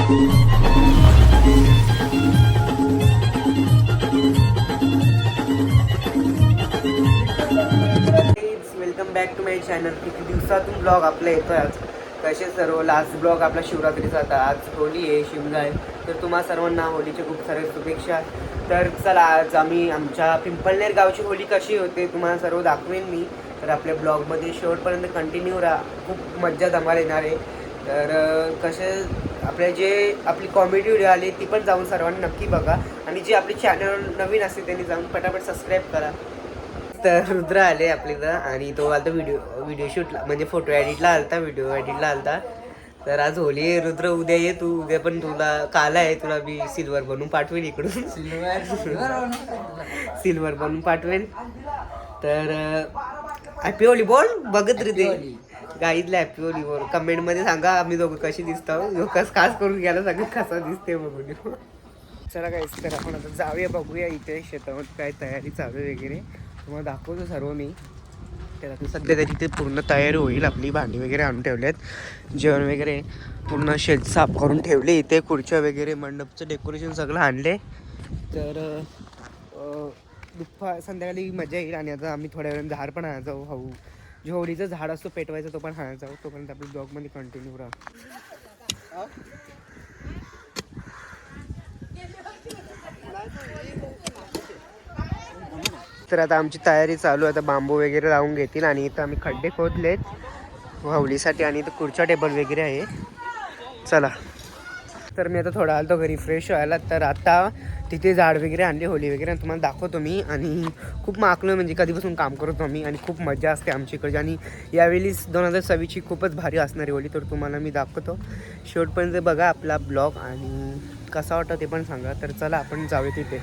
Welcome back to my channel. किती दिवसातून blog आपला येतो आज. कसे सर्व लास्ट ब्लॉग आपला शिवरात्रीचा होता. आज होळी आहे, शिमगा आहे, तर तुम्हा सर्वांना होळीच्या खूप साऱ्या शुभेच्छा. तर चला आज आम्ही आमच्या पिंपळनेर गावची होळी कशी होते तुम्हाला सर्व दाखवेन मी. तर आपल्या ब्लॉगमध्ये शेवटपर्यंत कंटिन्यू राहा, खूप मज्जा धमाल येणार आहे. तर कसे आपली कॉमेडी व्हिडिओ आली ती पण जाऊन सर्वांनी नक्की बघा, आणि जे आपले चॅनल नवीन असते त्यांनी जाऊन पटापट सबस्क्राईब करा. तर रुद्र आले आपल्याला, आणि तो आलता व्हिडिओ शूटला, म्हणजे फोटो एडिटला आलता, व्हिडिओ एडिटला आलता. तर आज होली आहे रुद्र, उद्या ये तू. उद्या पण तुला काला आहे, तुला मी सिल्वर बनवून पाठवेन इकडून. सिल्वर बनवून पाठवेन. तर हॅपी होली बोल बघत रे ते गाईतलं हॅपी होली बोल. कमेंटमध्ये सांगा आम्ही दोघं कशी दिसतो. खास करून घ्यायला सांगा कसा दिसते बघून. चला गाईस, तर आपण आता जाऊया, बघूया इथे शेतामध्ये काय तयारी चालू आहे वगैरे, तुम्हाला दाखवतो सर्व मी. तर आता सध्या त्याची ते पूर्ण तयारी होईल. आपली भांडी वगैरे आणून ठेवले आहेत, जेवण वगैरे पूर्ण शेत साफ करून ठेवले. इथे खुर्च्या वगैरे मंडपचं डेकोरेशन सगळं आणले. तर संध्याकाळी मजा येईल. आणि आता आम्ही थोड्या वेळाने झाड पण आणायला जाऊ. हळू जो होळीचा झाड असतो पेटवायचा तो पण आणायला जाऊ. तोपर्यंत आपल्या ब्लॉगमध्ये कंटिन्यू राहा. तर आता आमची तयारी चालू आहे. आता बांबू वगैरे लावून घेतील, आणि इथं आम्ही खड्डे खोदलेत होळीसाठी, आणि इथं खुर्च्या टेबल वगैरे आहे. चला, तर मी आता थोडा आलो घरी फ्रेश व्हायला. तर आता तिथे झाड वगैरे आणले होळी वगैरे, आणि तुम्हाला दाखवतो मी. आणि खूप माकलं, म्हणजे कधीपासून काम करतो आम्ही, आणि खूप मजा असते आमच्या इकडची. आणि यावेळी 2026ची खूपच भारी असणारी होळी, तर तुम्हाला मी दाखवतो. शेवटपर्यंत बघा आपला ब्लॉग, आणि कसा वाटतं ते पण सांगा. तर चला आपण जाऊया तिथे.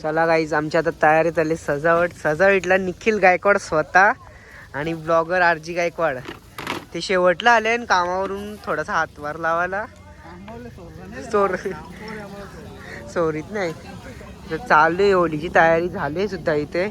चला गाईज, आमची आता तयारी चालली. सजावटला निखिल गायकवाड स्वतः, आणि ब्लॉगर आरजी गायकवाड ते शेवटला आले, आणि कामावरून थोडासा हातभार लावायला. चोरीत नाही, तर चालू आहे. होळीची तयारी झाली सुद्धा इथे.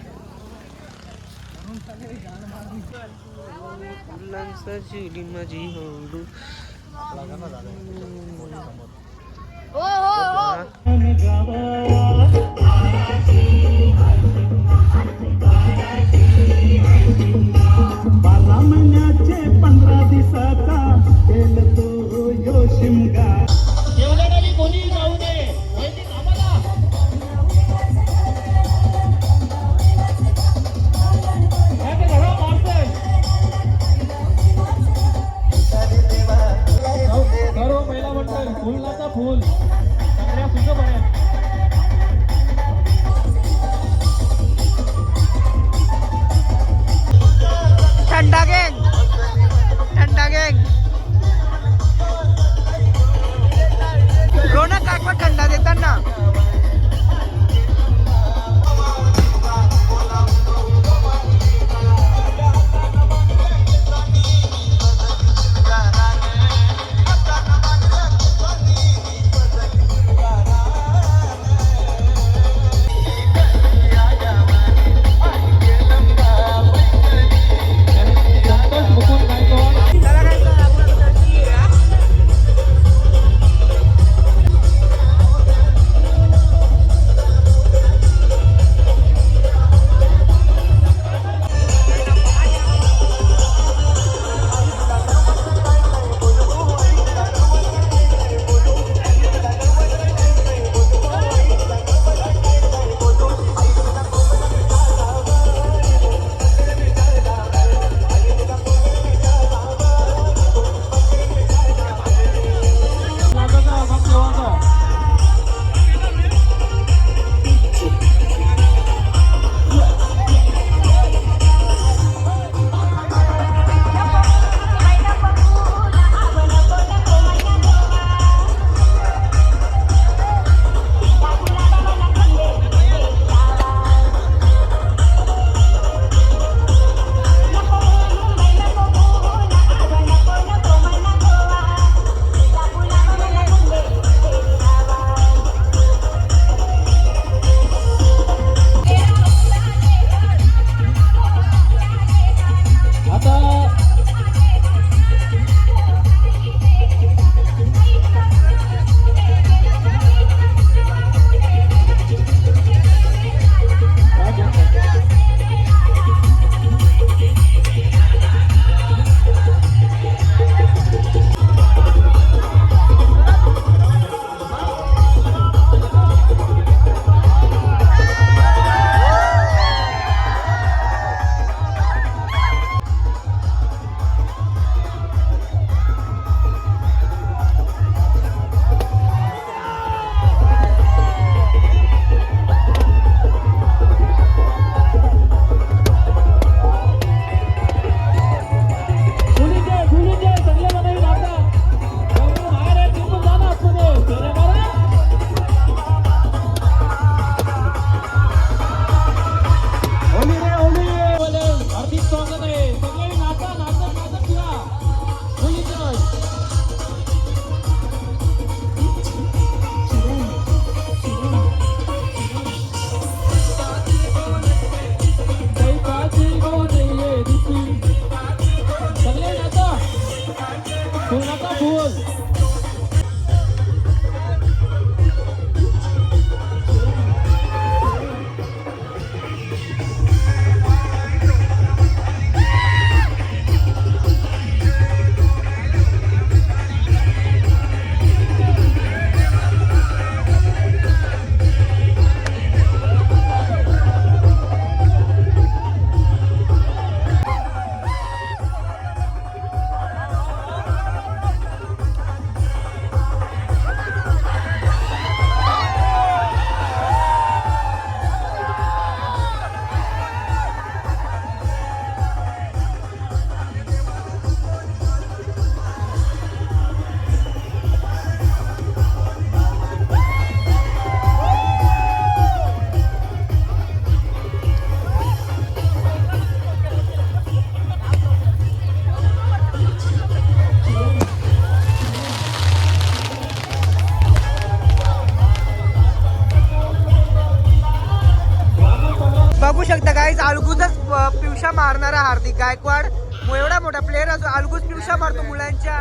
बघू शकता गाईज, अलगूजच पिवशा मारणारा हार्दिक गायकवाड एवढा मोठा प्लेअर असो, अलगूज पिवशा मारतो मुलांच्या.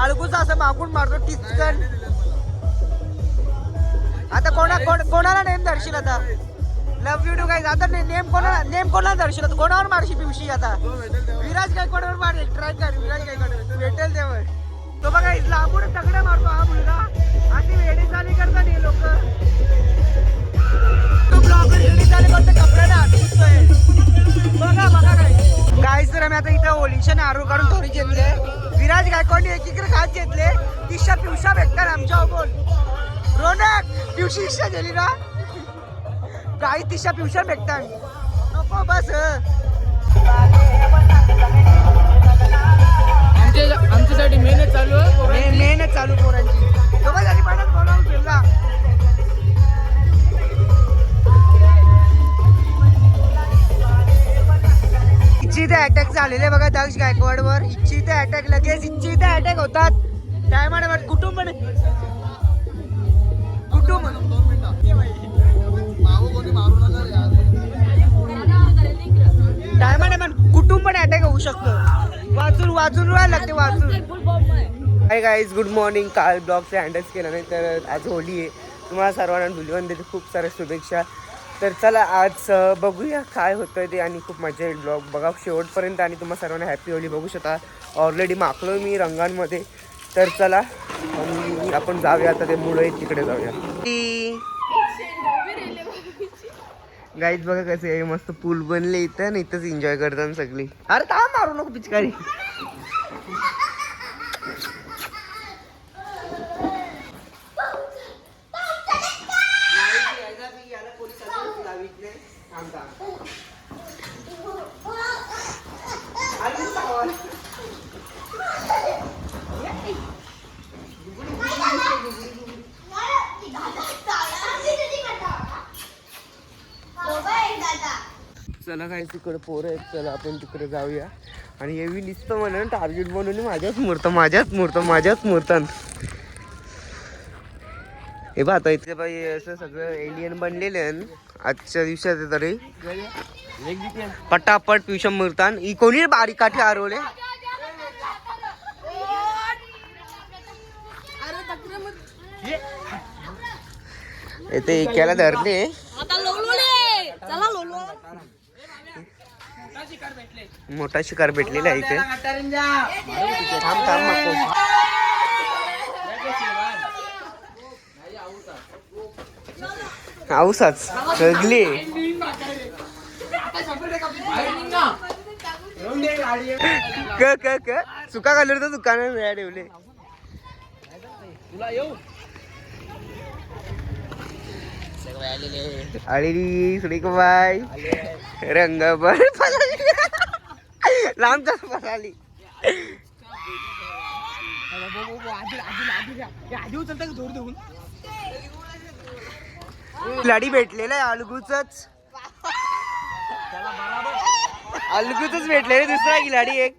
अलगूज असं मागून मारतो टिचकन. आता कोणाला नेम धरशील आता? Love you too guys. आता नेम कोणाला धरशील? आता कोणावर मारशी पिवशी? आता विराज गायकवाडवर मार, ट्राय कर. विराज गायकवाड भेटेल तेव्हा. तो बघा लांबून तगडा मारतो हा मुलगा. अशी वेडी चाली करतात हे लोक. गाईस तर आम्ही आता इथं होलीच्या नारू काढून थोडी घेतले. विराज गायकवाडने एकीकडे खात घेतले. तिशा पिवशा भेटतात आमच्या बोल. रोनक पिवशी इच्छा गेली ना गाई. तिशा पिवशा भेटतात नको बस. आमच्यासाठी मेहनत चालू आहे. मेहनत चालू पोरांची. दोघांसाठी पण बोलावून फिरला. इच्छित अटॅक झालेले बघा दक्ष गायकवाडवर. इच्छित अटॅक लगेच इच्छित अटॅक होतात. टायमाने कुटुंब पण अटॅक होऊ शकतो. वाचून राहायला लागते वाचून. Hi guys, good morning. काल ब्लॉगचे हँडल्स केला नाही तर आज होली आहे. तुम्हाला सर्वांना धुलिवंदीची खूप साऱ्या शुभेच्छा. तर चला आज बघूया काय होतं ते आणि खूप मजा येईल. ब्लॉग बघा शेवटपर्यंत आणि तुम्हाला सर्वांना हॅपी होली. बघू शकता ऑलरेडी माखलो मी रंगांमध्ये. तर चला आपण जाऊया आता ते मुळे तिकडे जाऊया. गाईज बघा कसं आहे मस्त पूल बनले इथं. इथंच एन्जॉय करतात सगळी. अरे का मारू नको पिचकारी. चला काय तिकडे पोरं आहेत. चला आपण तिकडे जाऊया. आणि एवी नुसतं म्हणून टार्गेट बनवून माझ्याच मुहूर्तान. हे बा आता इथे बाई असं सगळं एलियन बनलेले आजच्या दिवसात तरी पटापट पिवशम मुहूर्तान. ही कोणी बारीक काठी हरवले. इथे एकाला धरले. मोठा शिकार भेटलेला आहे इथे. आऊसाच सगळे चुका घालून तर दुकान ठेवले. आलेली सुडीक बाय रंग बर लांबचा पसाली. लाडी भेटलेला आहे अलगूच भेटलेले. दुसरा गिलाडी एक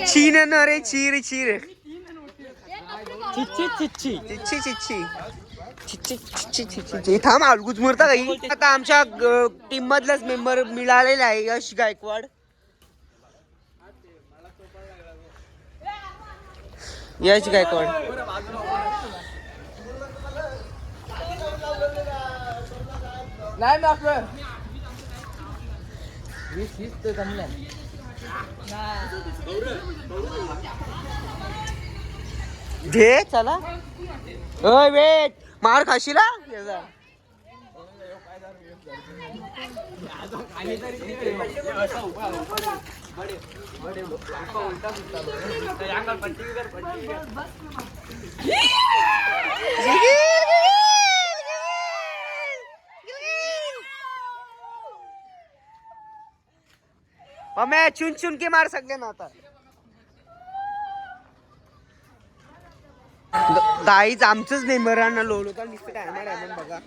चीन न रे चीर चीर चिच्ची चिच्ची चिच्ची चिच्ची. थांब अलगूच मुरता काही. आता आमच्या टीम मधलाच मेंबर मिळालेला आहे यश गायकवाड. यश गायकवाड नाही ना आपलं 20 तर जमलं. घे चला. ओय वेट मार खाशील हा? मैं चुन चुन के मार सकते ना आता. गाईच आमचंच नेमरांना लोळवता नुसतं टायमार आहे मग बघा.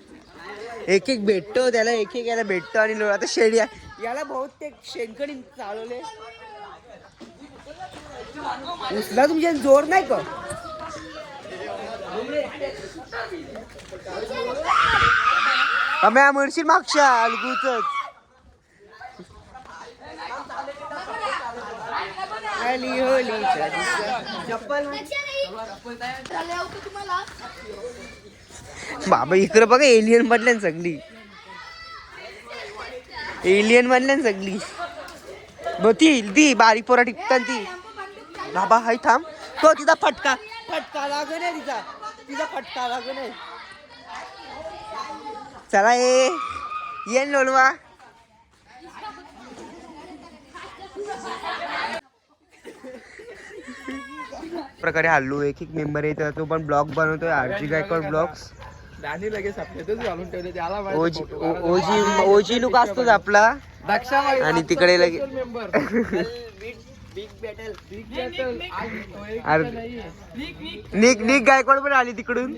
एक एक भेटतो त्याला, एक एक याला भेटतो आणि आता शेळी याला बहुतेक शेणकणी चालवले. उसला तुमच्या जोर नाही का? आम्ही म्हणशील मागच्या अलगूच आली होलीच्या चप्पल. बाबा इकडे बघा एलियन मधल्या सगळी, एलियन मधल्या सगळी ती बारीक पोरा टिकतात ती. बाबा हाय थांब तो तिचा फटका लागू नाही, तिचा फटका लागू नाही. चला ये लोलवा. प्रकारे हल्लू एक एक मेंबर आहे तो पण ब्लॉग बनवतोय आरजी गायकवाड ब्लॉग्स. दाणी लगेच सप्त्यातच घालून ठेवले त्याला. ओजी लुक असतोच आपला. आणि तिकडे लगे निक गायकवाड पण आली तिकडून.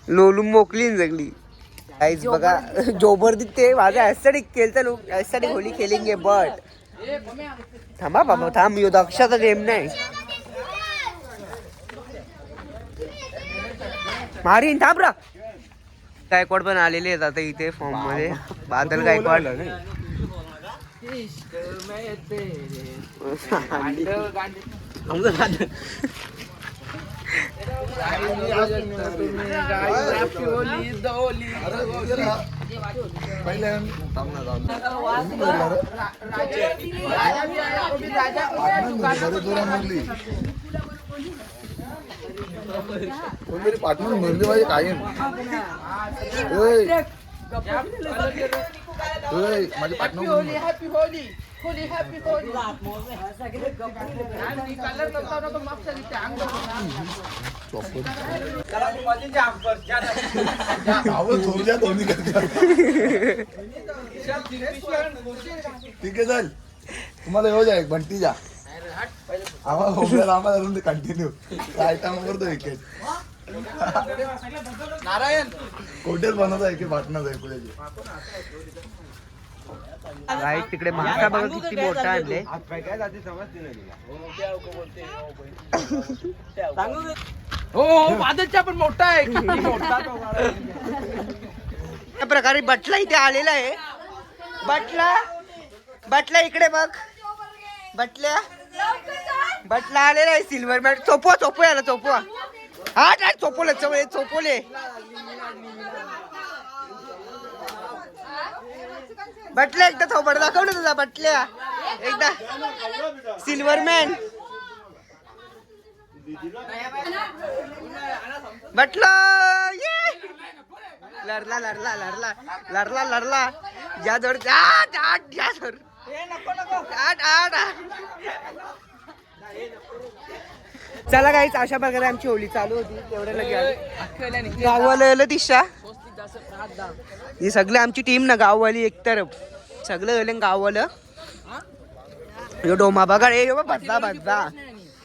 लोलू मोकली जगली. गाइस बघा जोबर दिसते माझ्या ऍस्थेटिक केलता लोक ऍस्थेटिक होली खेलेंगे बट थांबा बाबा थांब यो दक्षाचा गेम नाही मारीन थांब रा. गायकवाड पण आलेले आहेत आता इथे फॉर्म मध्ये. बादल गायकवाड मेरी पार्टनर मरने वाली कायम माझी partner Holy happy Holi Holi happy Holy colour नव्हता ना तो मागचा तिथे अंग ठीक आहे चल तुम्हाला येऊ जाय बंटी जा आम्हाला कंटिन्यू आयटम करतो विकेट नारायण हॉटेल बनवता आहे की पार्टनर आहे पुढे. राईट तिकडे मासा बघा किती मोठा आणले. हो वादळचा पण मोठा आहे. किती मोठा त्या प्रकारे बटला इथे आलेला आहे. बटला इकडे बघ. बटला आलेला आहे सिल्वर मॅट. चोपवा याला चोपवा. हा चोपवले बटल्या एकदा थोबड दाखव ना तुझा बटल्या एकदा सिल्वर मॅन बटला लढला या जोड चला गाईच अशा प्रकारे आमची होळी चालू होती. तेवढ्या लगे गाववाला दिशा ही सगळी आमची टीम ना गाववाली एकतर सगळं गेले गाववालं. डोमा बघा रे भजदा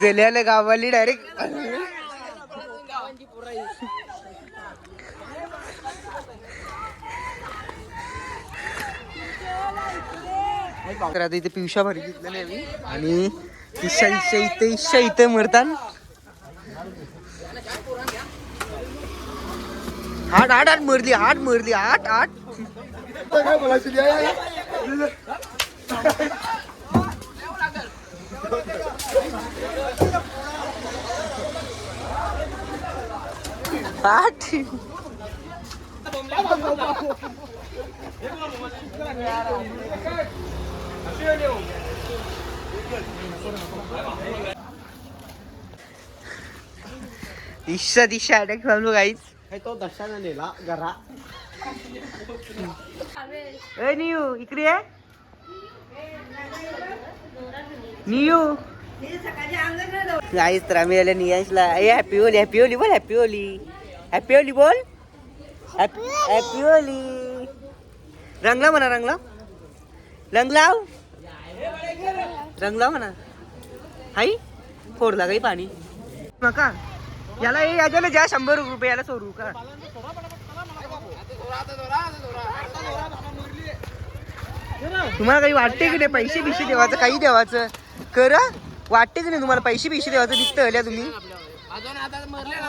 गेले गाववाली डायरेक्ट. तर आता इथे पिवशा भरी घेतलेली आहे आणि ईशा इथं मरतात. हाट मरली हाट. काय बोलायचं हाट. ईशा दिशा अटॅक चालू गाईच. तो दशाला नेला घरा. ए नियू इकडे आहे. नियू गाईच तर आम्ही आल्या नियांशला. ए हॅपी होली बोल. हॅपी होली बोल. Happy Holy. रंगला म्हणा रंगला म्हणा. हाई फोडला काही पाणी मका याला. याच्याला ज्या 100 रुपये याला सोडू का. तुम्हाला काही वाटते की नाही पैसे बिशे देवाचं काही देवाचं करा. वाटते की नाही तुम्हाला पैसे बिशे देवाचं दिसतं तुम्ही.